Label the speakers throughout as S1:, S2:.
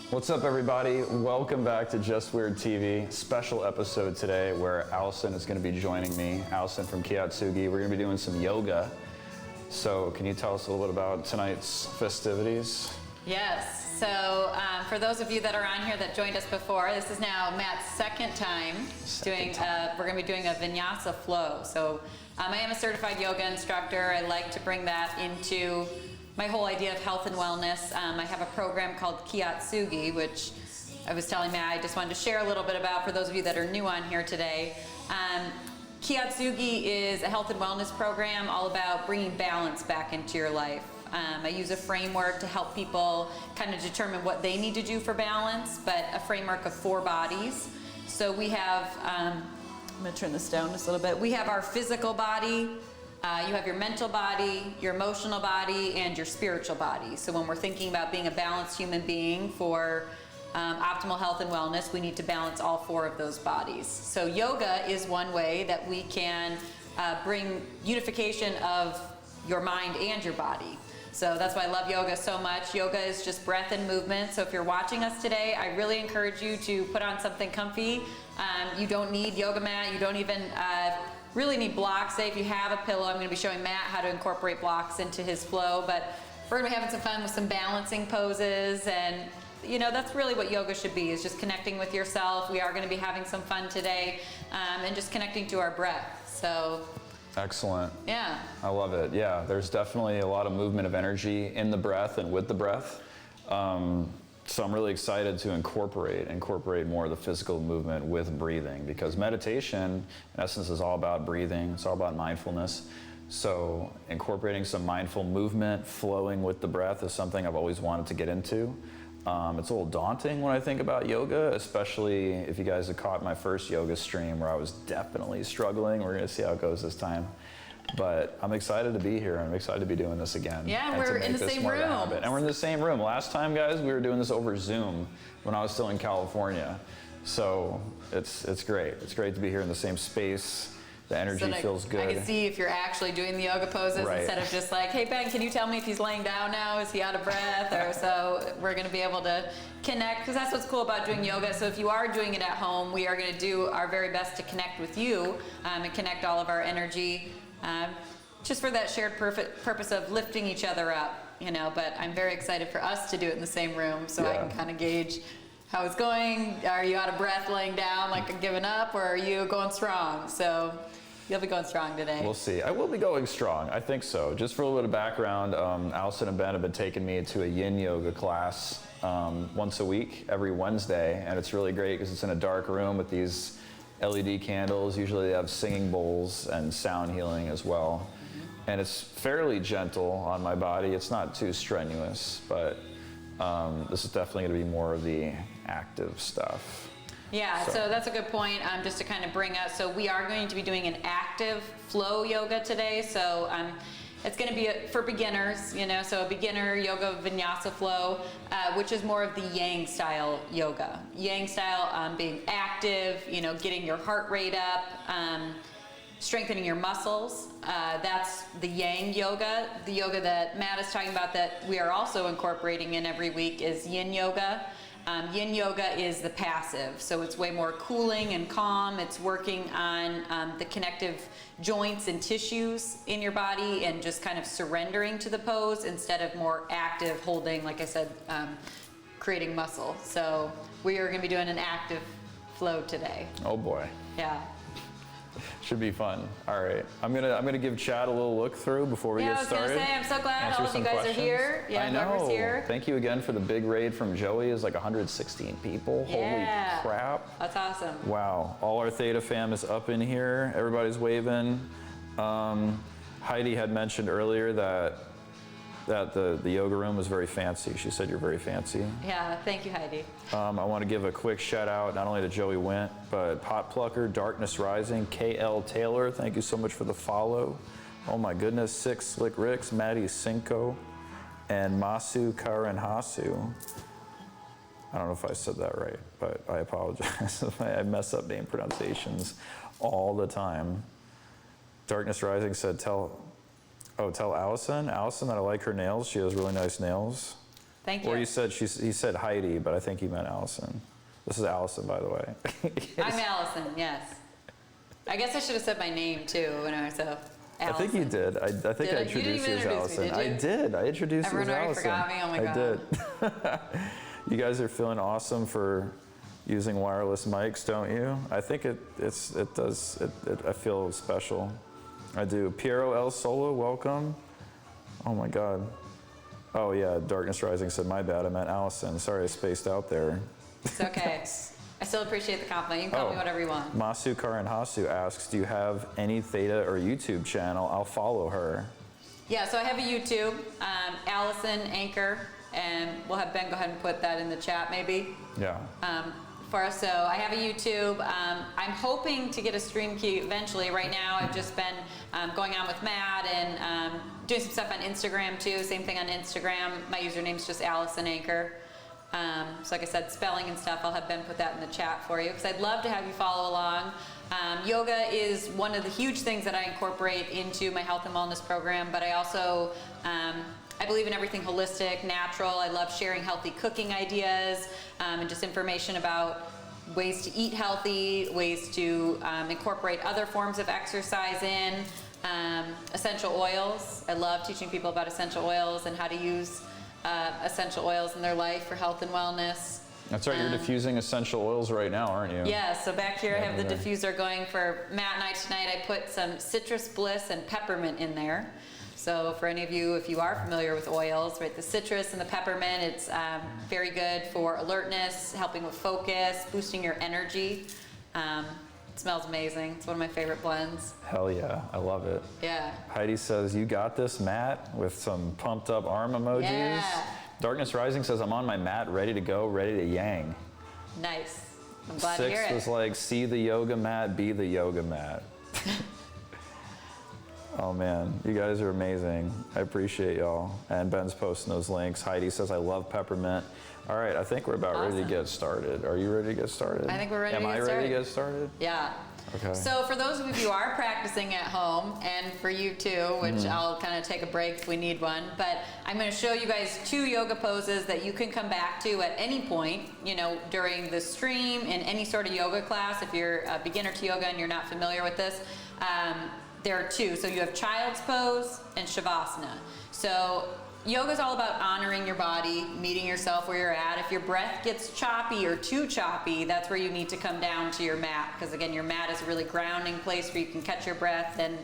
S1: What's up, everybody? Welcome back to Just Weird TV. Special episode today where Allison is going to be joining me. Allison from Kiyotsugi. We're going to be doing some yoga. So can you tell us a little bit about tonight's festivities?
S2: Yes. So for those of you that are on here that joined us before, this is now Matt's second time we're going to be doing a vinyasa flow. So I am a certified yoga instructor. I like to bring that into my whole idea of health and wellness. I have a program called Kiyotsugi, which I was telling Matt I just wanted to share a little bit about for those of you that are new on here today. Kiyotsugi is a health and wellness program all about bringing balance back into your life. I use a framework to help people kind of determine what they need to do for balance, but a framework of 4 bodies. So we have, I'm going to turn this down just a little bit. We have our physical body, you have your mental body, your emotional body, and your spiritual body. So when we're thinking about being a balanced human being for optimal health and wellness, we need to balance all 4 of those bodies. So yoga is one way that we can bring unification of your mind and your body. So that's why I love yoga so much. Yoga is just breath and movement. So if you're watching us today, I really encourage you to put on something comfy. You don't need yoga mat. You don't even really need blocks. Say if you have a pillow, I'm going to be showing Matt how to incorporate blocks into his flow. But we're going to be having some fun with some balancing poses. And, you know, that's really what yoga should be, is just connecting with yourself. We are going to be having some fun today and just connecting to our breath. So...
S1: Excellent.
S2: Yeah.
S1: I love it. Yeah, there's definitely a lot of movement of energy in the breath and with the breath. So I'm really excited to incorporate more of the physical movement with breathing, because meditation, in essence, is all about breathing. It's all about mindfulness. So incorporating some mindful movement, flowing with the breath, is something I've always wanted to get into. It's a little daunting when I think about yoga, especially if you guys have caught my first yoga stream where I was definitely struggling. We're going to see how it goes this time. But I'm excited to be here. I'm excited to be doing this again.
S2: Yeah, and we're in the same room.
S1: And we're in the same room. Last time, guys, we were doing this over Zoom when I was still in California. So it's great. It's great to be here in the same space. The energy feels good.
S2: I can see if you're actually doing the yoga poses instead of just like, hey, Ben, can you tell me if he's laying down now? Is he out of breath? Or so we're going to be able to connect, because that's what's cool about doing yoga. So if you are doing it at home, we are going to do our very best to connect with you and connect all of our energy just for that shared purpose of lifting each other up, you know. But I'm very excited for us to do it in the same room so I can kind of gauge how it's going. Are you out of breath laying down, like giving up, or are you going strong? So you'll be going strong today.
S1: We'll see. I will be going strong. I think so. Just for a little bit of background, Allison and Ben have been taking me to a yin yoga class once a week, every Wednesday, and it's really great because it's in a dark room with these LED candles. Usually they have singing bowls and sound healing as well. And it's fairly gentle on my body. It's not too strenuous, but this is definitely going to be more of the active stuff.
S2: Yeah, so that's a good point, just to kind of bring up. So we are going to be doing an active flow yoga today. So it's going to be for beginners, you know, so a beginner yoga vinyasa flow, which is more of the yang style yoga. Yang style being active, you know, getting your heart rate up, strengthening your muscles. That's the yang yoga. The yoga that Matt is talking about that we are also incorporating in every week is yin yoga. Yin yoga is the passive, so it's way more cooling and calm. It's working on the connective joints and tissues in your body and just kind of surrendering to the pose instead of more active holding, like I said, creating muscle. So we are going to be doing an active flow today.
S1: Oh boy.
S2: Yeah.
S1: Should be fun. All right, I'm gonna give Chad a little look through before we get started.
S2: I was gonna say, I'm so glad all of you guys are here. Yeah,
S1: I know.
S2: Whoever's here.
S1: Thank you again for the big raid from Joey. It's like 116 people.
S2: Yeah.
S1: Holy crap.
S2: That's awesome.
S1: Wow. All our Theta fam is up in here. Everybody's waving. Heidi had mentioned earlier that the yoga room was very fancy. She said you're very fancy.
S2: Yeah, thank you, Heidi.
S1: I want to give a quick shout out not only to Joey Wint, but Pot Plucker, Darkness Rising, KL Taylor, thank you so much for the follow. Oh my goodness, Six Slick Ricks, Maddie Cinco, and Masu Karanhasu. I don't know if I said that right, but I apologize. I mess up name pronunciations all the time. Darkness Rising said, tell Allison that I like her nails. She has really nice nails.
S2: Thank you.
S1: Or he said Heidi, but I think he meant Allison. This is Allison, by the way.
S2: I'm Allison, yes. I guess I should have said my name too when I was so.
S1: I think you did. I think I introduced you as Allison. I did. I introduced you as Allison.
S2: Everyone already forgot me. Oh my God.
S1: I did. You guys are feeling awesome for using wireless mics, don't you? I think it does. I feel special. I do. Piero El Solo, welcome. Oh my God. Oh yeah, Darkness Rising said, my bad, I meant Allison. Sorry, I spaced out there.
S2: It's okay. I still appreciate the compliment. You can call me whatever you want.
S1: Masu Karanhasu asks, do you have any Theta or YouTube channel? I'll follow her.
S2: Yeah, so I have a YouTube, Allison Anchor, and we'll have Ben go ahead and put that in the chat maybe.
S1: Yeah.
S2: For us. So I have a YouTube. I'm hoping to get a stream key eventually. Right now I've just been going on with Matt and doing some stuff on Instagram too. Same thing on Instagram. My username's just Allison Anchor. So like I said, spelling and stuff, I'll have Ben put that in the chat for you because I'd love to have you follow along. Yoga is one of the huge things that I incorporate into my health and wellness program, but I also I believe in everything holistic, natural. I love sharing healthy cooking ideas and just information about ways to eat healthy, ways to incorporate other forms of exercise in, essential oils. I love teaching people about essential oils and how to use essential oils in their life for health and wellness.
S1: That's right, you're diffusing essential oils right now, aren't you?
S2: Yeah, so back here I have the diffuser going for Matt and I tonight. I put some citrus bliss and peppermint in there. So for any of you, if you are familiar with oils, right, the citrus and the peppermint, it's very good for alertness, helping with focus, boosting your energy. It smells amazing. It's one of my favorite blends.
S1: Hell yeah, I love it.
S2: Yeah.
S1: Heidi says, you got this, Matt, with some pumped up arm emojis.
S2: Yeah.
S1: Darkness Rising says, I'm on my mat, ready to go, ready to yang.
S2: Nice. I'm glad to hear it.
S1: 6 was like, see the yoga mat, be the yoga mat. Oh man, you guys are amazing. I appreciate y'all. And Ben's posting those links. Heidi says, I love peppermint. All right, I think we're about ready to get started. Are you ready to get started?
S2: I think we're ready to get started.
S1: Am I ready to get started?
S2: Yeah.
S1: Okay.
S2: So for those of you who are practicing at home, and for you too, which I'll kind of take a break if we need one, but I'm going to show you guys 2 yoga poses that you can come back to at any point, you know, during the stream, in any sort of yoga class. If you're a beginner to yoga and you're not familiar with this, there are 2. So you have Child's Pose and Shavasana. So yoga is all about honoring your body, meeting yourself where you're at. If your breath gets choppy or too choppy, that's where you need to come down to your mat. Because again, your mat is a really grounding place where you can catch your breath and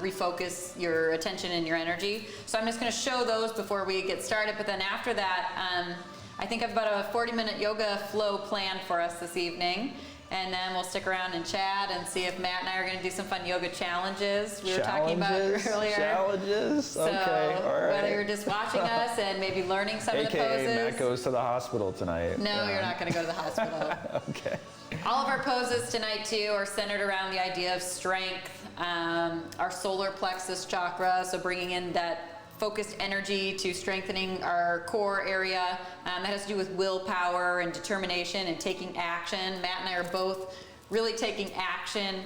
S2: refocus your attention and your energy. So I'm just going to show those before we get started. But then after that, I think I've about a 40-minute yoga flow planned for us this evening. And then we'll stick around and chat and see if Matt and I are going to do some fun yoga challenges we were talking about earlier.
S1: Challenges?
S2: So
S1: okay, all right.
S2: whether you're just watching us and maybe learning some of the poses.
S1: AKA Matt goes to the hospital tonight.
S2: No, you're not going to go to the hospital.
S1: Okay.
S2: All of our poses tonight too are centered around the idea of strength, our solar plexus chakra, so bringing in that focused energy to strengthening our core area. That has to do with willpower and determination and taking action. Matt and I are both really taking action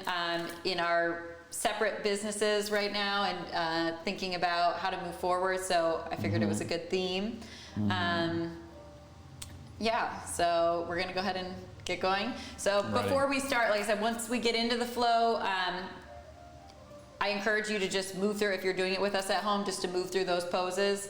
S2: in our separate businesses right now and thinking about how to move forward. So I figured it was a good theme. Yeah, so we're gonna go ahead and get going. So before we start, like I said, once we get into the flow, I encourage you to just move through, if you're doing it with us at home, just to move through those poses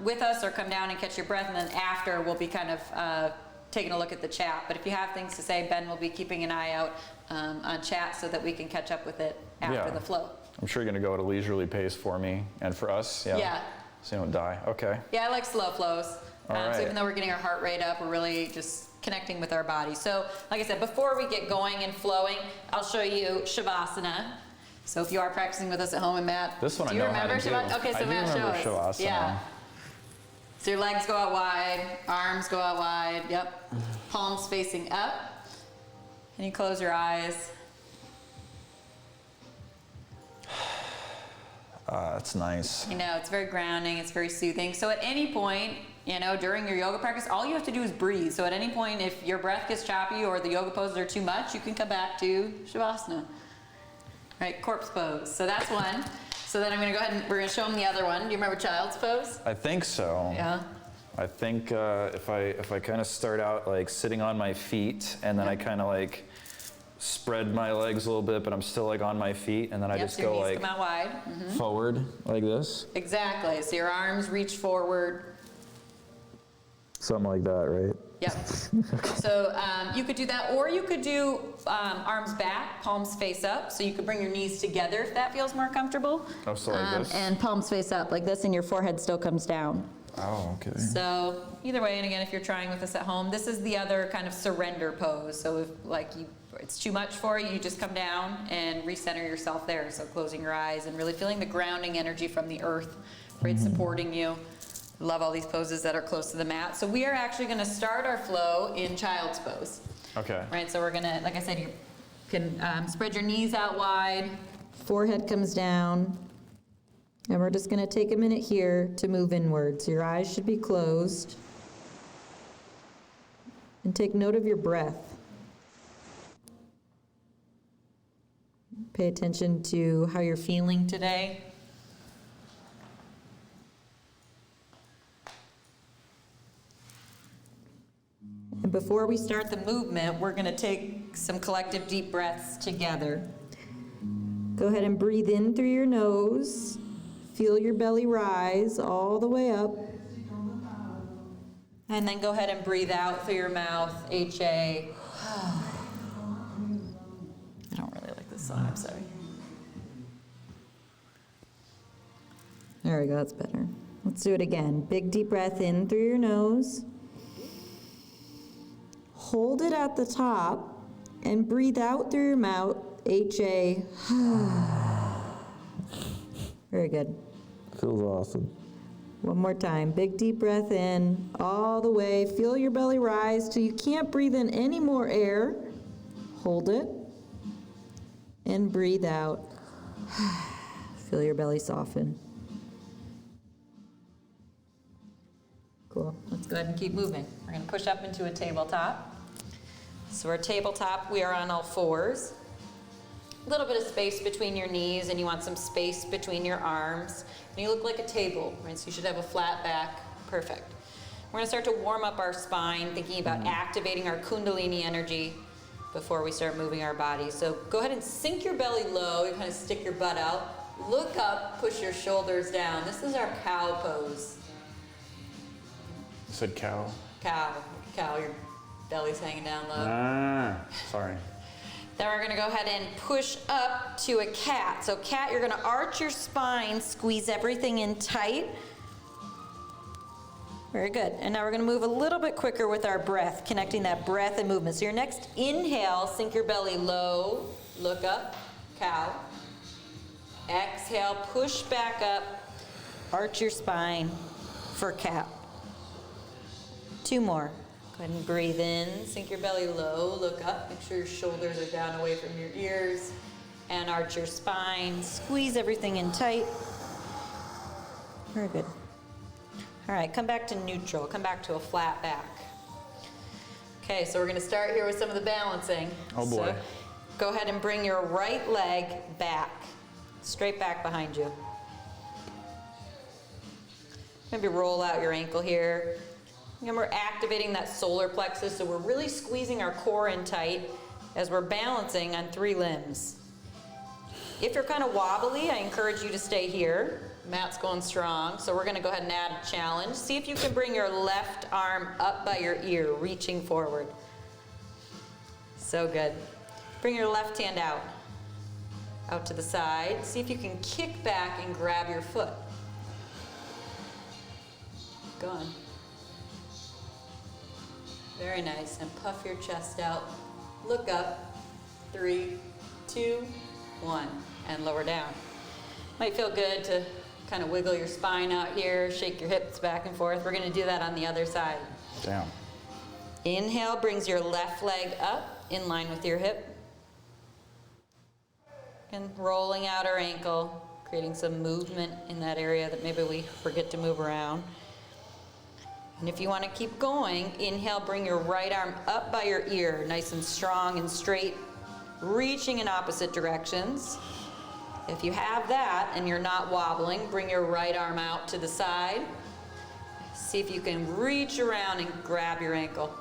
S2: with us, or come down and catch your breath, and then after we'll be kind of taking a look at the chat. But if you have things to say, Ben will be keeping an eye out on chat so that we can catch up with it after the flow.
S1: I'm sure you're going to go at a leisurely pace for me and for us. Yeah. So you don't die. Okay.
S2: Yeah, I like slow flows.
S1: All right.
S2: So even though we're getting our heart rate up, we're really just connecting with our body. So like I said, before we get going and flowing, I'll show you Shavasana. So if you are practicing with us at home, and Matt,
S1: this one
S2: do you
S1: I know
S2: remember
S1: how to do.
S2: Okay, so
S1: I
S2: Matt, show us.
S1: Shavasana.
S2: Yeah. So your legs go out wide, arms go out wide. Yep. Palms facing up, and you close your eyes.
S1: That's nice.
S2: You know, it's very grounding. It's very soothing. So at any point, you know, during your yoga practice, all you have to do is breathe. So at any point, if your breath gets choppy or the yoga poses are too much, you can come back to Shavasana. Right, corpse pose. So that's one. So then I'm going to go ahead and we're going to show them the other one. Do you remember child's pose?
S1: I think so.
S2: Yeah.
S1: I think if I kind of start out like sitting on my feet, and then I kind of like spread my legs a little bit, but I'm still like on my feet, and then I just
S2: so your
S1: go
S2: knees
S1: like
S2: come out wide.
S1: forward like this.
S2: Exactly. So your arms reach forward.
S1: Something like that, right?
S2: Yep. So you could do that, or you could do arms back, palms face up. So you could bring your knees together if that feels more comfortable.
S1: Oh, so like this?
S2: And palms face up like this, and your forehead still comes down.
S1: Oh, okay.
S2: So either way, and again, if you're trying with this at home, this is the other kind of surrender pose. So if it's too much for you, you just come down and recenter yourself there. So closing your eyes and really feeling the grounding energy from the earth, right, supporting you. Love all these poses that are close to the mat. So we are actually going to start our flow in child's pose.
S1: Okay.
S2: Right, so we're going to, like I said, you can spread your knees out wide, forehead comes down, and we're just going to take a minute here to move inwards. Your eyes should be closed. And take note of your breath. Pay attention to how you're feeling today. And before we start the movement, we're going to take some collective deep breaths together. Go ahead and breathe in through your nose. Feel your belly rise all the way up. And then go ahead and breathe out through your mouth, H-A. I don't really like this song, I'm sorry. There we go, that's better. Let's do it again. Big deep breath in through your nose. Hold it at the top and breathe out through your mouth, H-A. Very good.
S1: Feels awesome.
S2: One more time. Big deep breath in all the way. Feel your belly rise till you can't breathe in any more air. Hold it and breathe out. Feel your belly soften. Cool. Let's go ahead and keep moving. We're going to push up into a tabletop. So our tabletop, we are on all fours. A little bit of space between your knees, and you want some space between your arms. And you look like a table, right? So you should have a flat back. Perfect. We're going to start to warm up our spine, thinking about activating our Kundalini energy before we start moving our body. So go ahead and sink your belly low. You kind of stick your butt out. Look up, push your shoulders down. This is our cow pose.
S1: You said cow?
S2: Cow. Your belly's hanging down low.
S1: Ah, sorry.
S2: Then we're going to go ahead and push up to a cat. So cat, you're going to arch your spine, squeeze everything in tight. Very good. And now we're going to move a little bit quicker with our breath, connecting that breath and movement. So your next inhale, sink your belly low, look up, cow. Exhale, push back up, arch your spine for cat. 2 more. Go ahead and breathe in, sink your belly low, look up, make sure your shoulders are down away from your ears, and arch your spine, squeeze everything in tight. Very good. All right, come back to neutral, come back to a flat back. Okay, so we're gonna start here with some of the balancing.
S1: Oh boy.
S2: So go ahead and bring your right leg back, straight back behind you. Maybe roll out your ankle here. And we're activating that solar plexus, so we're really squeezing our core in tight as we're balancing on 3 limbs. If you're kind of wobbly, I encourage you to stay here. Mat's going strong, so we're going to go ahead and add a challenge. See if you can bring your left arm up by your ear, reaching forward. So good. Bring your left hand out to the side. See if you can kick back and grab your foot. Go on. Very nice. And puff your chest out. Look up. 3, 2, 1. And lower down. Might feel good to kind of wiggle your spine out here, shake your hips back and forth. We're going to do that on the other side.
S1: Down.
S2: Inhale brings your left leg up in line with your hip. And rolling out our ankle, creating some movement in that area that maybe we forget to move around. And if you want to keep going, inhale, bring your right arm up by your ear, nice and strong and straight, reaching in opposite directions. If you have that and you're not wobbling, bring your right arm out to the side. See if you can reach around and grab your ankle.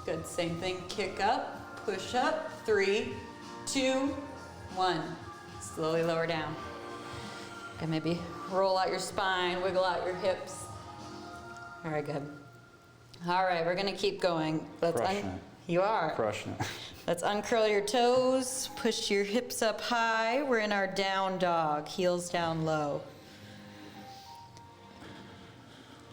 S2: Good, same thing, kick up, push up, 3, 2, 1. Slowly lower down. Okay, maybe roll out your spine, wiggle out your hips. Very good. All right, we're gonna keep going.
S1: Crushing it.
S2: You are.
S1: Crushing it.
S2: Let's uncurl your toes, push your hips up high. We're in our down dog, heels down low.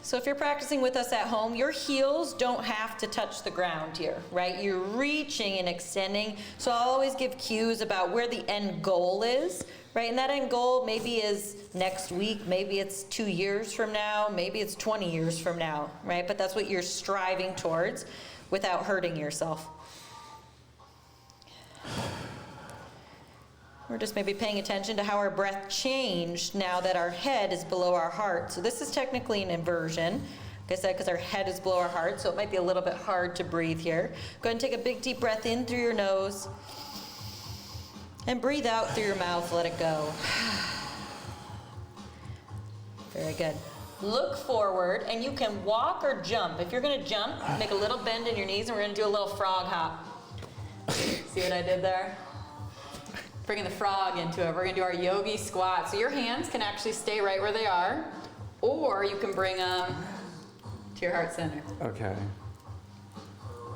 S2: So if you're practicing with us at home, your heels don't have to touch the ground here, right? You're reaching and extending. So I'll always give cues about where the end goal is, right? And that end goal maybe is next week, maybe it's 2 years from now, maybe it's 20 years from now, right? But that's what you're striving towards without hurting yourself. We're just maybe paying attention to how our breath changed now that our head is below our heart. So this is technically an inversion, like I said, because our head is below our heart, so it might be a little bit hard to breathe here. Go ahead and take a big deep breath in through your nose and breathe out through your mouth, let it go. Very good. Look forward, and you can walk or jump. If you're gonna jump, make a little bend in your knees, and we're gonna do a little frog hop. See what I did there? Bringing the frog into it. We're gonna do our Yogi Squat. So your hands can actually stay right where they are, or you can bring them to your heart center.
S1: Okay.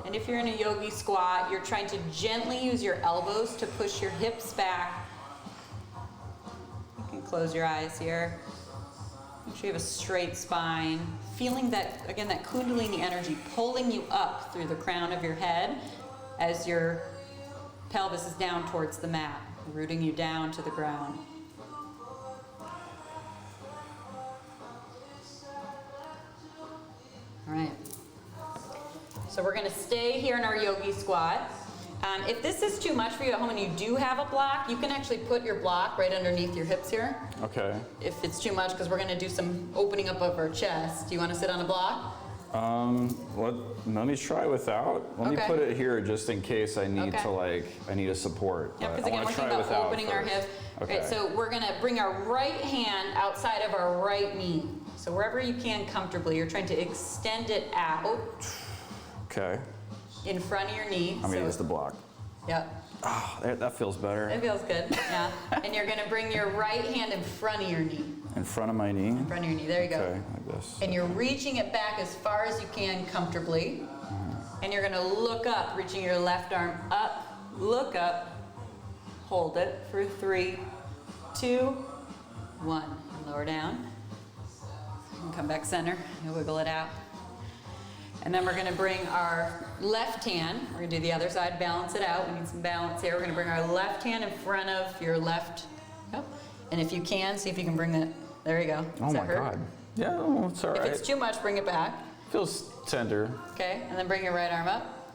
S2: And if you're in a Yogi Squat, you're trying to gently use your elbows to push your hips back. You can close your eyes here. Make sure you have a straight spine. Feeling that, again, that Kundalini energy pulling you up through the crown of your head as your pelvis is down towards the mat, rooting you down to the ground. All right. So we're going to stay here in our Yogi Squat. If this is too much for you at home and you do have a block, you can actually put your block right underneath your hips here.
S1: Okay.
S2: If it's too much, because we're going to do some opening up of our chest. Do you want to sit on a block?
S1: Let me try without. Let me
S2: Okay.
S1: put it here just in case I need
S2: Okay.
S1: to I need a support.
S2: Yeah,
S1: but
S2: because
S1: I
S2: again,
S1: wanna
S2: we're
S1: try
S2: thinking about
S1: without
S2: opening our
S1: first.
S2: hip.
S1: Okay.
S2: Right, so we're going to bring our right hand outside of our right knee. So wherever you can comfortably, you're trying to extend it out
S1: Okay.
S2: in front of your knee.
S1: I'm gonna use the block.
S2: Yep.
S1: Oh, that feels better.
S2: It feels good, yeah. And you're gonna bring your right hand in front of your knee.
S1: In front of my knee.
S2: In front of your knee, there you go.
S1: Okay, like this.
S2: And you're reaching it back as far as you can comfortably. And you're gonna look up, reaching your left arm up, look up, hold it for 3, 2, 1. And lower down. And come back center, and wiggle it out. And then we're gonna bring our left hand, we're gonna do the other side, balance it out. We need some balance here. We're gonna bring our left hand in front of your left, yep. And if you can, see if you can bring it, there you go.
S1: Oh
S2: Does
S1: my
S2: that hurt?
S1: God. Yeah, well, it's all right.
S2: If it's too much, bring it back.
S1: Feels tender.
S2: Okay, and then bring your right arm up.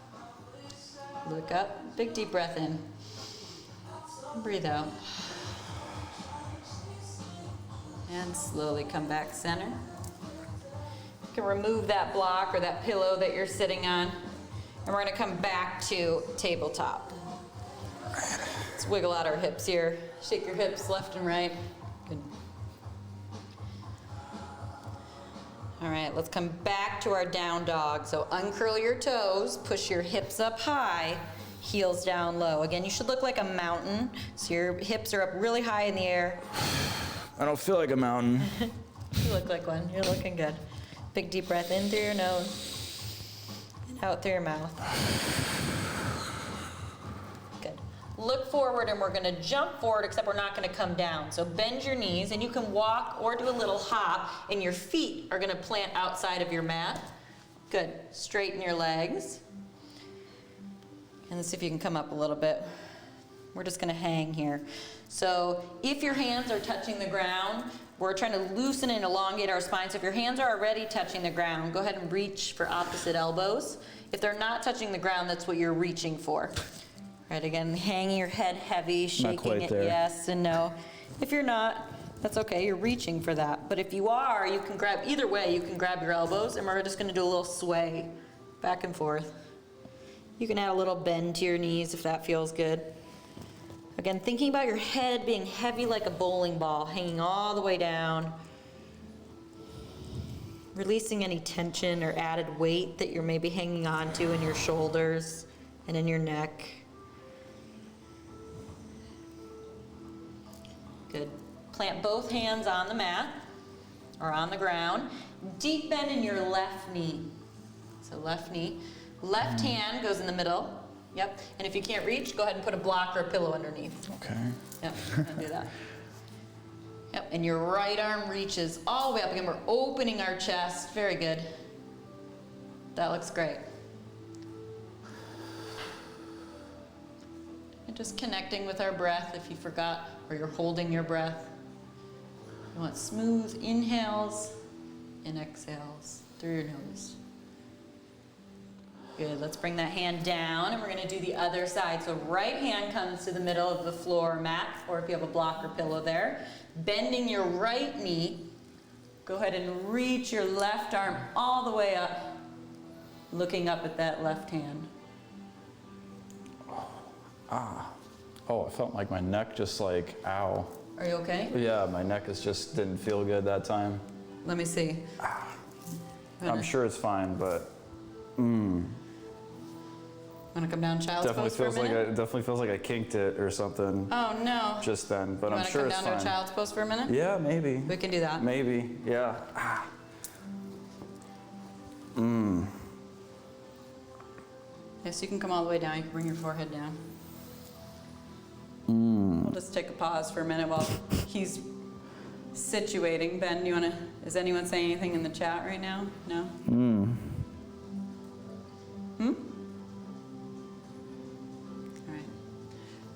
S2: Look up, big deep breath in. Breathe out. And slowly come back center. You can remove that block or that pillow that you're sitting on. And we're gonna come back to tabletop. Let's wiggle out our hips here. Shake your hips left and right. Good. All right, let's come back to our down dog. So uncurl your toes, push your hips up high, heels down low. Again, you should look like a mountain. So your hips are up really high in the air.
S1: I don't feel like a mountain.
S2: You look like one, you're looking good. Big deep breath in through your nose, and out through your mouth. Good. Look forward, and we're gonna jump forward, except we're not gonna come down. So bend your knees, and you can walk or do a little hop, and your feet are gonna plant outside of your mat. Good. Straighten your legs. And let's see if you can come up a little bit. We're just gonna hang here. So if your hands are touching the ground, we're trying to loosen and elongate our spine. So if your hands are already touching the ground, go ahead and reach for opposite elbows. If they're not touching the ground, that's what you're reaching for. Right, again, hanging your head heavy, shaking it,
S1: there.
S2: yes and no. If you're not, that's okay, you're reaching for that. But if you are, you can grab, either way, you can grab your elbows, and we're just gonna do a little sway back and forth. You can add a little bend to your knees if that feels good. Again, thinking about your head being heavy like a bowling ball, hanging all the way down.
S3: releasing any tension or added weight that you're maybe hanging on to in your shoulders and in your neck. Good. Plant both hands on the mat or on the ground. Deep bend in your left knee. So left knee. Left hand goes in the middle. Yep. And if you can't reach, go ahead and put a block or a pillow underneath.
S1: Okay.
S3: Yep. And do that. Yep. And your right arm reaches all the way up. Again, we're opening our chest. Very good. That looks great. And just connecting with our breath if you forgot or you're holding your breath. You want smooth inhales and exhales through your nose. Good, let's bring that hand down and we're gonna do the other side. So right hand comes to the middle of the floor mat, or if you have a block or pillow there. Bending your right knee, go ahead and reach your left arm all the way up, looking up at that left hand.
S1: Oh, I felt like my neck just like, ow.
S2: Are you okay?
S1: Yeah, my neck just didn't feel good that time.
S2: Let me see.
S1: I'm sure it's fine, but
S2: Wanna come down child's pose for a minute?
S1: it definitely feels like I kinked it or something
S2: Oh no.
S1: just then, but I'm sure
S2: You
S1: it's
S2: wanna come down
S1: fine.
S2: to a child's pose for a minute?
S1: Yeah, maybe.
S2: We can do that.
S1: Maybe, yeah.
S2: Yes, you can come all the way down. You can bring your forehead down. We'll just take a pause for a minute while he's situating. Ben, is anyone saying anything in the chat right now? No? All right.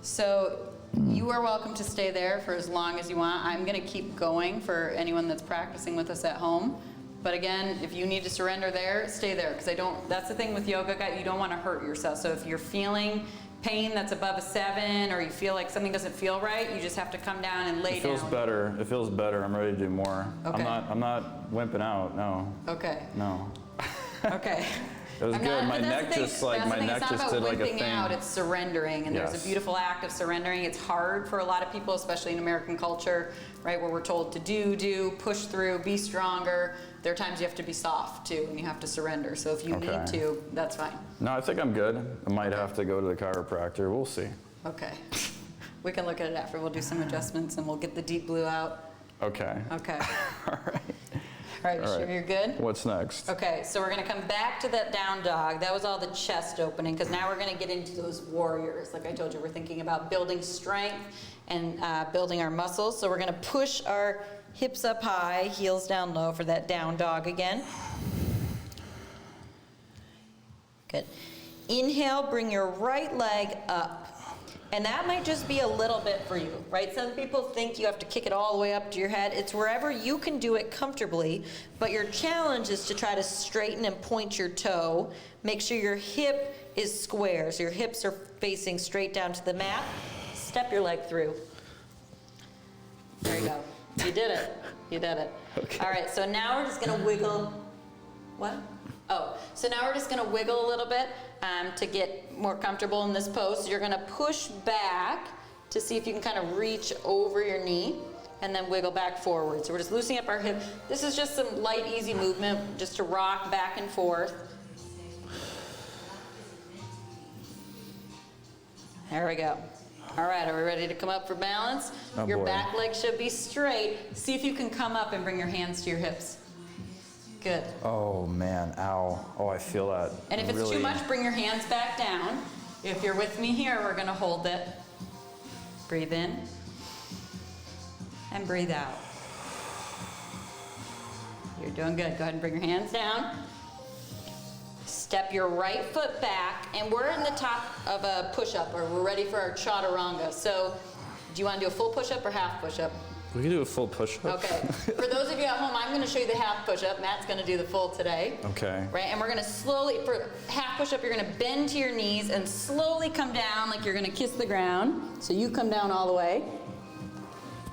S2: So you are welcome to stay there for as long as you want. I'm going to keep going for anyone that's practicing with us at home. But again, if you need to surrender there, stay there. Because that's the thing with yoga, you don't want to hurt yourself. So if you're feeling pain that's above a 7, or you feel like something doesn't feel right, you just have to come down and lay down.
S1: It feels better. It feels better. I'm ready to do more.
S2: Okay.
S1: I'm not wimping out. No.
S2: Okay.
S1: No.
S2: Okay.
S1: It was good. My neck just
S2: It's not
S1: did like a
S2: wimping
S1: thing.
S2: out, it's surrendering, and there's
S1: Yes.
S2: a beautiful act of surrendering. It's hard for a lot of people, especially in American culture, right, where we're told to do, push through, be stronger. There are times you have to be soft too, and you have to surrender. So if you
S1: Okay.
S2: need to, that's fine.
S1: No, I think I'm good. I might have to go to the chiropractor. We'll see.
S2: Okay. We can look at it after. We'll do some adjustments, and we'll get the deep blue out.
S1: Okay.
S2: Okay.
S1: All right.
S2: All right, you
S1: All
S2: sure
S1: right.
S2: you're good?
S1: What's next?
S2: Okay, so we're gonna come back to that down dog. That was all the chest opening, because now we're gonna get into those warriors. Like I told you, we're thinking about building strength and building our muscles. So we're gonna push our hips up high, heels down low for that down dog again. Good. Inhale, bring your right leg up. And that might just be a little bit for you, right? Some people think you have to kick it all the way up to your head. It's wherever you can do it comfortably, but your challenge is to try to straighten and point your toe. Make sure your hip is square, so your hips are facing straight down to the mat. Step your leg through. There you go. You did it. You did it.
S1: Okay.
S2: All right, so now we're just gonna wiggle. What? Oh, so now we're just gonna wiggle a little bit to get more comfortable in this pose. So you're gonna push back to see if you can kind of reach over your knee and then wiggle back forward. So we're just loosening up our hip. This is just some light, easy movement just to rock back and forth. There we go. All right, are we ready to come up for balance?
S1: Oh,
S2: Your
S1: boy.
S2: back leg should be straight. See if you can come up and bring your hands to your hips. Good.
S1: Oh man, ow. Oh, I feel that.
S2: And if it's
S1: really...
S2: too much, bring your hands back down. If you're with me here, we're gonna hold it. Breathe in and breathe out. You're doing good. Go ahead and bring your hands down. Step your right foot back, and we're in the top of a push-up, or we're ready for our chaturanga. So, do you want to do a full push-up or half push-up?
S1: We can do a full push-up.
S2: Okay. For those of you at home, I'm going to show you the half push-up. Matt's going to do the full today.
S1: Okay.
S2: Right, and we're going to slowly, for half push-up, you're going to bend to your knees and slowly come down like you're going to kiss the ground. So you come down all the way.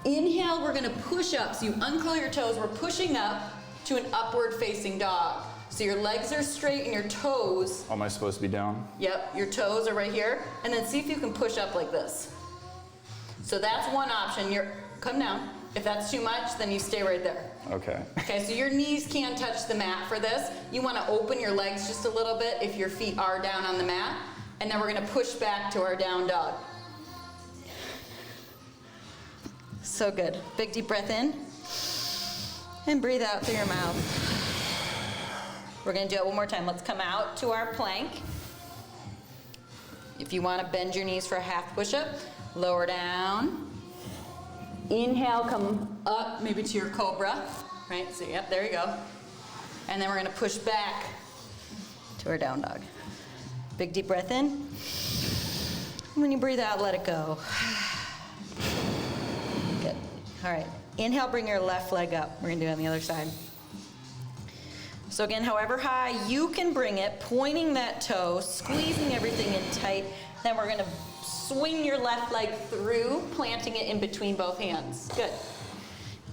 S2: Inhale, we're going to push up. So you uncurl your toes. We're pushing up to an upward-facing dog. So your legs are straight and your toes.
S1: Am I supposed to be down?
S2: Yep, your toes are right here. And then see if you can push up like this. So that's one option. Come down.
S3: If that's too much, then you stay right there.
S1: Okay.
S3: Okay, so your knees can't touch the mat for this. You want to open your legs just a little bit if your feet are down on the mat. And then we're going to push back to our down dog. So good. Big deep breath in. And breathe out through your mouth. We're going to do it one more time. Let's come out to our plank. If you want to bend your knees for a half push-up, lower down. Inhale, come up maybe to your cobra, right? So yep, there you go. And then we're gonna push back to our down dog. Big deep breath in. And when you breathe out, let it go. Good. All right, inhale, bring your left leg up. We're gonna do it on the other side. So again, however high you can bring it, pointing that toe, squeezing everything in tight. Then we're gonna swing your left leg through, planting it in between both hands. Good.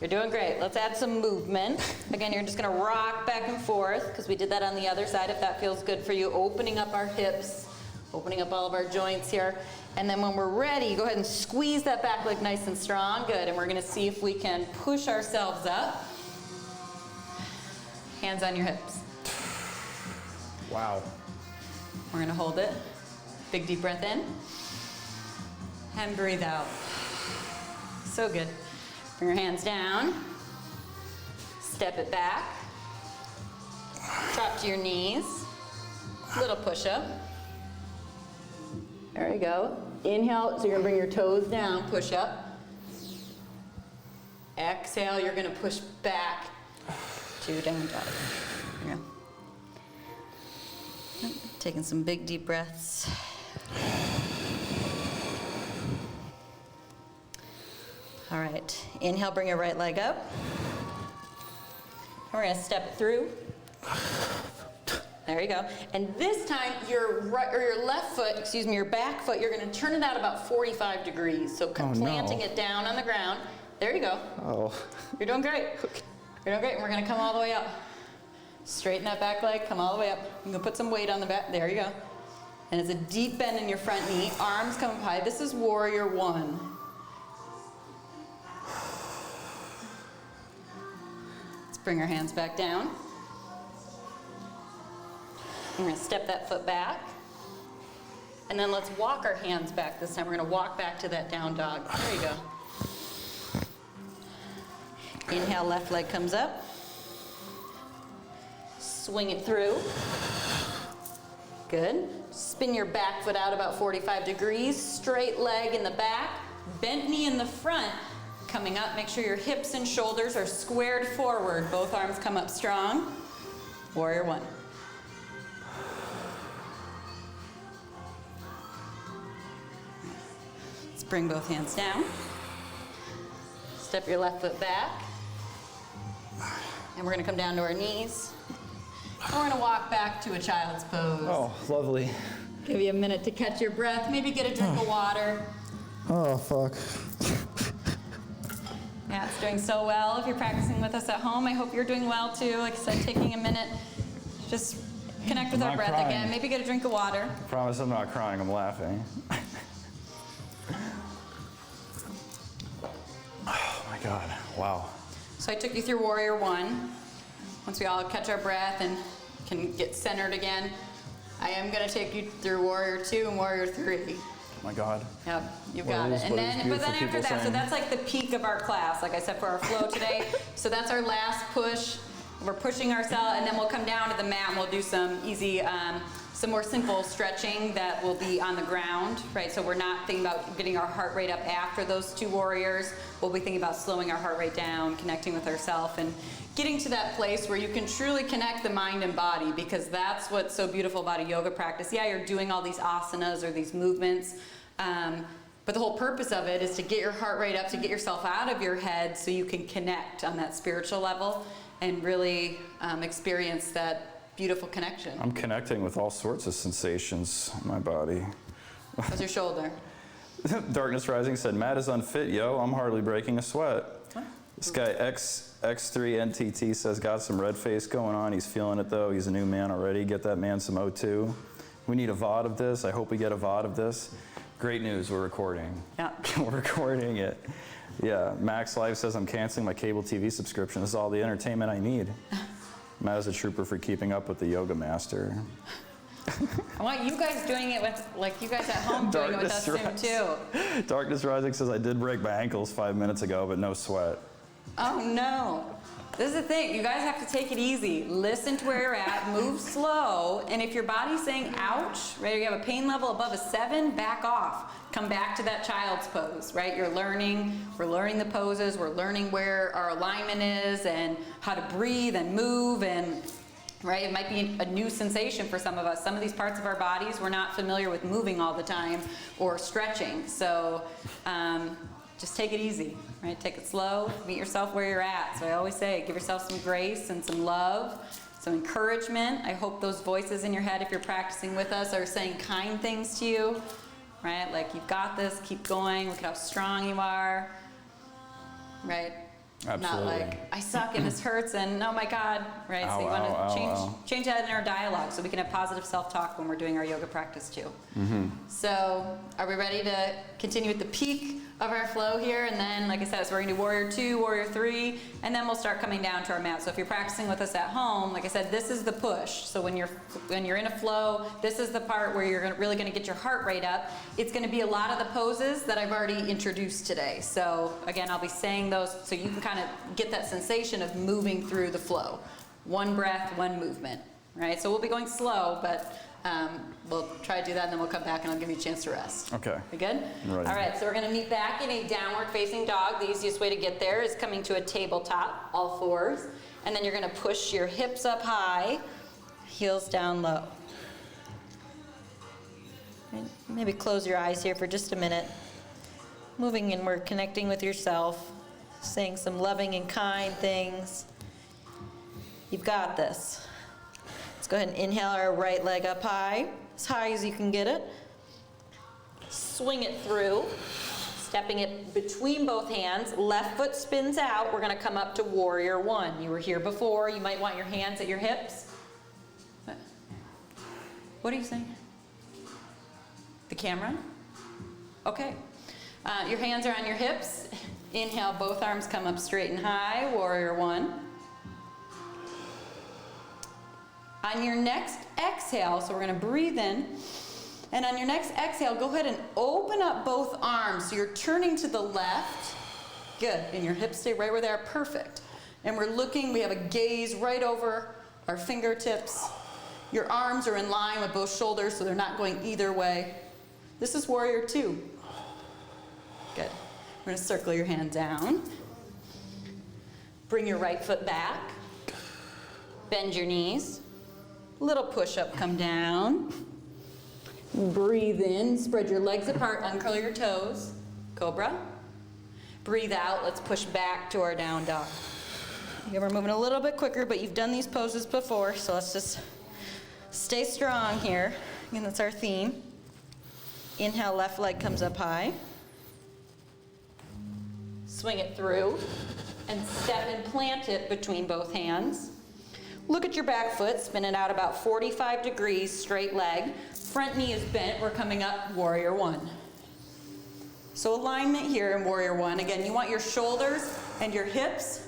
S3: You're doing great. Let's add some movement. Again, you're just gonna rock back and forth because we did that on the other side if that feels good for you. Opening up our hips, opening up all of our joints here. And then when we're ready, go ahead and squeeze that back leg nice and strong. Good. And we're gonna see if we can push ourselves up. Hands on your hips.
S1: Wow.
S3: We're gonna hold it. Big deep breath in. And breathe out. So good. Bring your hands down. Step it back. Drop to your knees. Little push-up. There we go. Inhale, so you're gonna bring your toes down, push up. Exhale, you're gonna push back to down dog. There you go. Taking some big deep breaths. All right, inhale, bring your right leg up. And we're gonna step it through. There you go. And this time, your right or your left foot, excuse me, your back foot, you're gonna turn it out about 45 degrees. So planting it down on the ground. There you go.
S1: Oh.
S3: You're doing great. You're doing great. And we're gonna come all the way up. Straighten that back leg, come all the way up. I'm gonna put some weight on the back. There you go. And it's a deep bend in your front knee. Arms come up high. This is warrior one. Let's bring our hands back down. We're gonna step that foot back. And then let's walk our hands back this time. We're gonna walk back to that down dog. There you go. Inhale, left leg comes up. Swing it through. Good. Spin your back foot out about 45 degrees. Straight leg in the back. Bent knee in the front. Coming up, make sure your hips and shoulders are squared forward. Both arms come up strong. Warrior one. Let's bring both hands down. Step your left foot back. And we're gonna come down to our knees. And we're gonna walk back to a child's pose.
S1: Oh, lovely.
S3: Give you a minute to catch your breath. Maybe get a drink of water.
S1: Oh, fuck.
S3: Yeah, it's doing so well. If you're practicing with us at home, I hope you're doing well too. Like I said, taking a minute, just connect with
S1: I'm
S3: our
S1: not
S3: breath
S1: crying.
S3: again. Maybe get a drink of water.
S1: I promise I'm not crying, I'm laughing. Oh my God, wow.
S3: So I took you through warrior one. Once we all catch our breath and can get centered again, I am gonna take you through warrior two and warrior three.
S1: Oh my God.
S3: Yep, you've
S1: What
S3: got
S1: is-
S3: it. And
S1: what is
S3: then, but
S1: beautiful
S3: then after
S1: people
S3: that, so
S1: saying?
S3: that's like the peak of our class, like I said, for our flow today. So that's our last push. We're pushing ourselves, and then we'll come down to the mat and we'll do some easy, some more simple stretching that will be on the ground, right? So we're not thinking about getting our heart rate up after those two warriors. We'll be thinking about slowing our heart rate down, connecting with ourselves, and getting to that place where you can truly connect the mind and body, because that's what's so beautiful about a yoga practice. Yeah, you're doing all these asanas or these movements, but the whole purpose of it is to get your heart rate up, to get yourself out of your head so you can connect on that spiritual level and really experience that beautiful connection.
S1: I'm connecting with all sorts of sensations in my body.
S3: How's your shoulder?
S1: Darkness Rising said, Matt is unfit, yo. I'm hardly breaking a sweat.
S3: What?
S1: This guy X3NTT says, got some red face going on. He's feeling it though. He's a new man already. Get that man some O2. We need a VOD of this. I hope we get a VOD of this. Great news, we're recording.
S3: Yeah.
S1: We're recording it. Yeah, Max Life says I'm canceling my cable TV subscription. This is all the entertainment I need. Matt is a trooper for keeping up with the yoga master.
S2: I want you guys doing it with, like you guys at home doing it with us soon too.
S1: Darkness Rising says I did break my ankles 5 minutes ago, but no sweat.
S2: Oh no. This is the thing, you guys have to take it easy. Listen to where you're at, move slow, and if your body's saying ouch, right, you have a pain level above a 7, back off. Come back to that child's pose, right? We're learning the poses, we're learning where our alignment is and how to breathe and move, and right, it might be a new sensation for some of us. Some of these parts of our bodies we're not familiar with moving all the time or stretching. So just take it easy, right? Take it slow, meet yourself where you're at. So I always say, give yourself some grace and some love, some encouragement. I hope those voices in your head, if you're practicing with us, are saying kind things to you, right? Like, you've got this, keep going, look at how strong you are, right?
S1: Absolutely.
S2: Not like, I suck and this hurts and oh my God, right? So you want to change that in our dialogue so we can have positive self-talk when we're doing our yoga practice too. So are we ready to continue with the peak of our flow here? And then, like I said, so we're gonna do warrior 2, warrior 3, and then we'll start coming down to our mat. So if you're practicing with us at home, like I said, this is the push. So when you're in a flow, this is the part where you're really gonna get your heart rate up. It's gonna be a lot of the poses that I've already introduced today. So again, I'll be saying those so you can kind of get that sensation of moving through the flow. One breath, one movement, right? So we'll be going slow, but we'll try to do that, and then we'll come back and I'll give you a chance to rest.
S1: Okay.
S2: We good?
S1: Right.
S2: All right, so we're gonna meet back in a downward facing dog. The easiest way to get there is coming to a tabletop, all fours. And then you're gonna push your hips up high, heels down low. And maybe close your eyes here for just a minute. Moving inward, connecting with yourself, saying some loving and kind things. You've got this. Let's go ahead and inhale our right leg up high as you can get it. Swing it through, stepping it between both hands. Left foot spins out. We're gonna come up to warrior 1. You were here before. You might want your hands at your hips. What are you saying? The camera? Okay. Your hands are on your hips. Inhale, both arms come up straight and high, warrior 1. On your next exhale, so we're gonna breathe in, and on your next exhale, go ahead and open up both arms. So you're turning to the left. Good, and your hips stay right where they are, perfect. And we have a gaze right over our fingertips. Your arms are in line with both shoulders, so they're not going either way. This is warrior 2. Good. We're gonna circle your hand down. Bring your right foot back. Bend your knees. Little push-up, come down. Breathe in, spread your legs apart, uncurl your toes. Cobra. Breathe out, let's push back to our down dog. Again, we're moving a little bit quicker, but you've done these poses before, so let's just stay strong here. Again, that's our theme. Inhale, left leg comes up high. Swing it through, and step and plant it between both hands. Look at your back foot, spin it out about 45 degrees, straight leg. Front knee is bent, we're coming up, warrior 1. So alignment here in warrior 1. Again, you want your shoulders and your hips.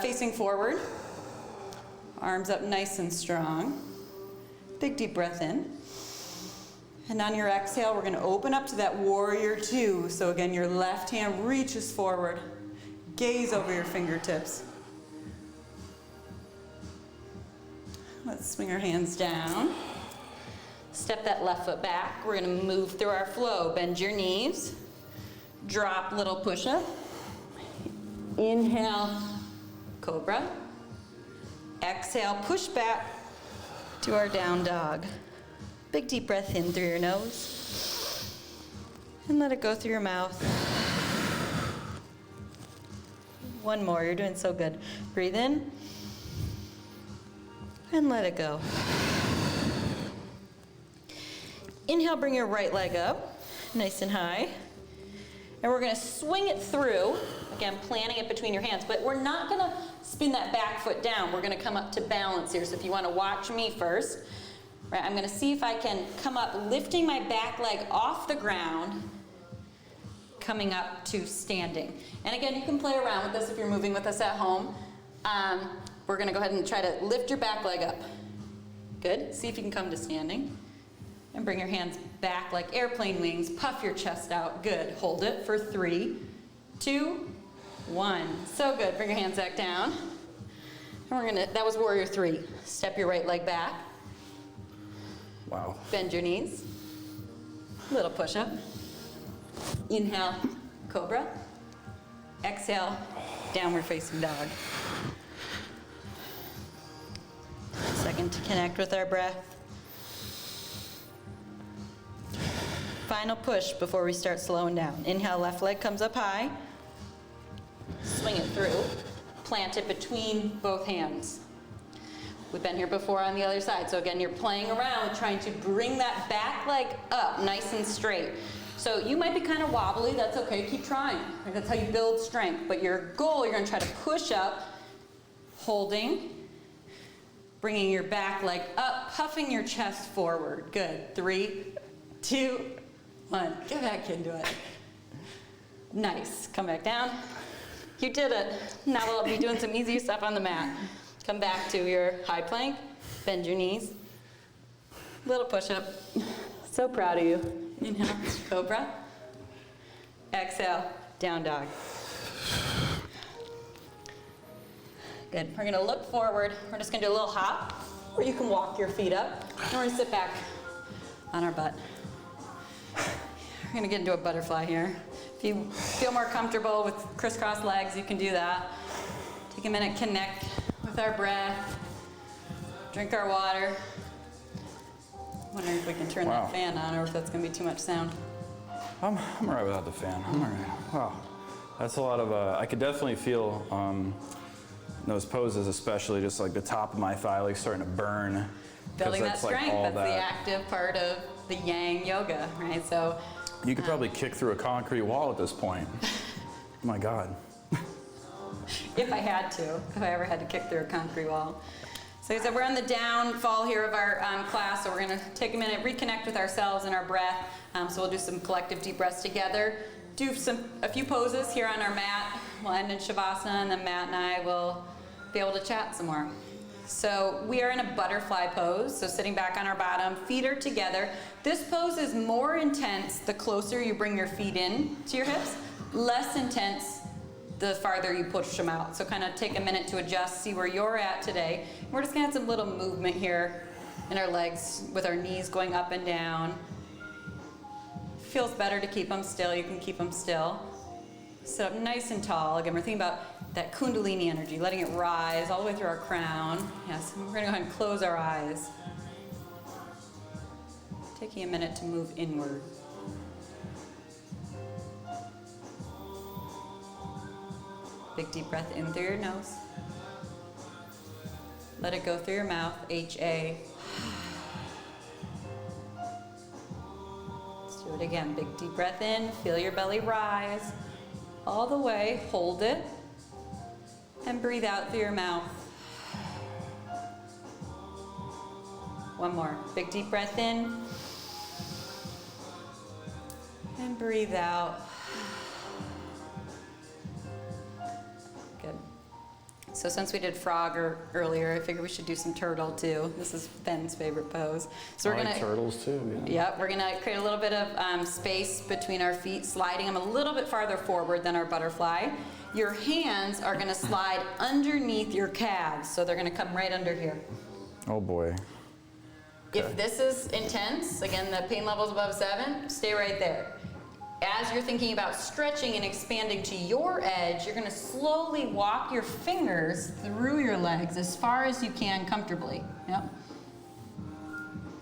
S2: Facing forward. Arms up nice and strong. Big deep breath in. And on your exhale, we're gonna open up to that warrior 2. So again, your left hand reaches forward. Gaze over your fingertips. Let's swing our hands down. Step that left foot back. We're gonna move through our flow. Bend your knees. Drop, little push-up. Inhale, cobra. Exhale, push back to our down dog. Big deep breath in through your nose. And let it go through your mouth. One more, you're doing so good. Breathe in, and let it go. Inhale, bring your right leg up, nice and high. And we're gonna swing it through, again, planting it between your hands, but we're not gonna spin that back foot down. We're gonna come up to balance here. So if you wanna watch me first,
S3: Right, I'm gonna see if I can come up, lifting my back leg off the ground, coming up to standing. And again, you can play around with this if you're moving with us at home. We're gonna go ahead and try to lift your back leg up. Good, see if you can come to standing. And bring your hands back like airplane wings, puff your chest out, good. Hold it for 3, 2, 1. So good, bring your hands back down. And that was warrior 3. Step your right leg back.
S1: Wow.
S3: Bend your knees. Little push-up. Inhale, cobra. Exhale, downward facing dog. Second to connect with our breath. Final push before we start slowing down. Inhale, left leg comes up high. Swing it through. Plant it between both hands. We've been here before on the other side. So again, you're playing around trying to bring that back leg up nice and straight. So you might be kind of wobbly, that's okay, keep trying. That's how you build strength. But your goal, you're gonna try to push up, holding, bringing your back leg up, puffing your chest forward. Good, 3, 2, 1. Get back into it. Nice, come back down. You did it. Now we'll be doing some easy stuff on the mat. Come back to your high plank, bend your knees. Little push-up. So proud of you. Inhale, cobra. Exhale, down dog. Good, we're gonna look forward. We're just gonna do a little hop, or you can walk your feet up, and we're gonna sit back on our butt. We're gonna get into a butterfly here. If you feel more comfortable with crisscross legs, you can do that. Take a minute, connect with our breath, drink our water. Wondering if we can turn that fan on or if that's gonna be too much sound.
S1: I'm all right without the fan. I'm all right. Wow, that's a lot of. I could definitely feel those poses, especially just like the top of my thigh, like starting to burn.
S3: Building that
S1: that's like
S3: strength.
S1: all
S3: That's the active part of the Yang yoga, right? So
S1: you could probably kick through a concrete wall at this point. Oh my God.
S3: if I had to, if I ever had to kick through a concrete wall. So we're on the downfall here of our class, so we're gonna take a minute, reconnect with ourselves and our breath. So we'll do some collective deep breaths together. Do a few poses here on our mat. We'll end in Shavasana, and then Matt and I will be able to chat some more. So we are in a butterfly pose, so sitting back on our bottom, feet are together. This pose is more intense the closer you bring your feet in to your hips, less intense the farther you push them out. So kind of take a minute to adjust, see where you're at today. We're just gonna have some little movement here in our legs with our knees going up and down. Feels better to keep them still, you can keep them still. Sit up nice and tall. Again, we're thinking about that Kundalini energy, letting it rise all the way through our crown. Yes, we're gonna go ahead and close our eyes. Taking a minute to move inward. Big deep breath in through your nose. Let it go through your mouth, H-A. Let's do it again. Big deep breath in, feel your belly rise all the way, hold it, and breathe out through your mouth. One more. Big deep breath in, and breathe out. Good. So since we did frog earlier, I figured we should do some turtle too. This is Ben's favorite pose. So we're
S1: like turtles too. Yeah.
S3: Yep, we're gonna create a little bit of space between our feet, sliding them a little bit farther forward than our butterfly. Your hands are gonna slide underneath your calves, so they're gonna come right under here.
S1: Oh boy. Okay.
S3: If this is intense, again, the pain level is above 7, stay right there. As you're thinking about stretching and expanding to your edge, you're gonna slowly walk your fingers through your legs as far as you can comfortably. Yep.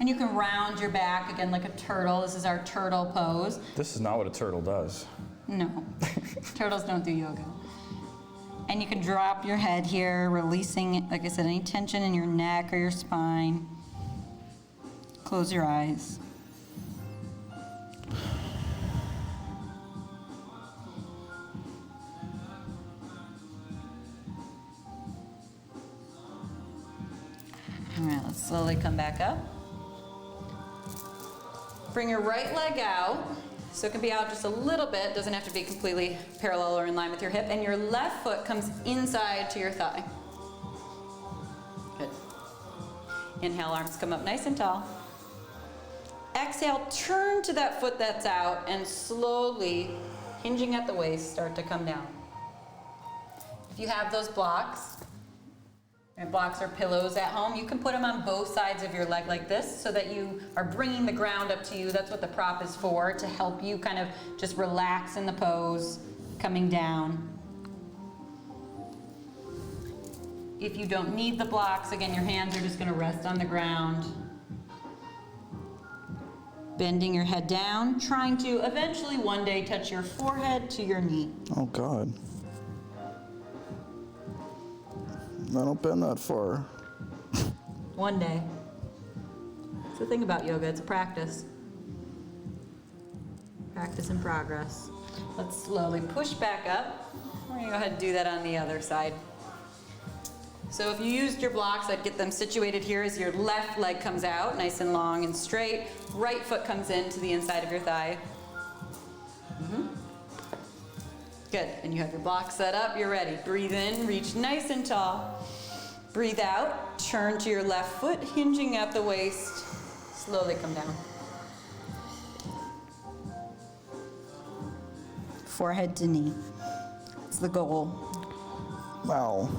S3: And you can round your back, again, like a turtle. This is our turtle pose.
S1: This is not what a turtle does.
S3: No, turtles don't do yoga. And you can drop your head here, releasing, like I said, any tension in your neck or your spine. Close your eyes. All right, let's slowly come back up.
S2: Bring your right leg out. So it can be out just a little bit, doesn't have to be completely parallel or in line with your hip, and your left foot comes inside to your thigh. Good. Inhale, arms come up nice and tall. Exhale, turn to that foot that's out and slowly, hinging at the waist, start to come down. If you have those blocks, and blocks or pillows at home, you can put them on both sides of your leg like this so that you are bringing the ground up to you. That's what the prop is for, to help you kind of just relax in the pose, coming down. If you don't need the blocks, again, your hands are just going to rest on the ground. Bending your head down, trying to eventually one day touch your forehead to your knee.
S4: Oh, God. I don't bend that far.
S2: One day. It's the thing about yoga, it's a practice. Practice in progress. Let's slowly push back up. We're gonna go ahead and do that on the other side. So if you used your blocks, I'd get them situated here as your left leg comes out, nice and long and straight. Right foot comes in to the inside of your thigh. Good, and you have your blocks set up, you're ready. Breathe in, reach nice and tall. Breathe out, turn to your left foot, hinging at the waist. Slowly come down. Forehead to knee. That's the goal.
S4: Wow.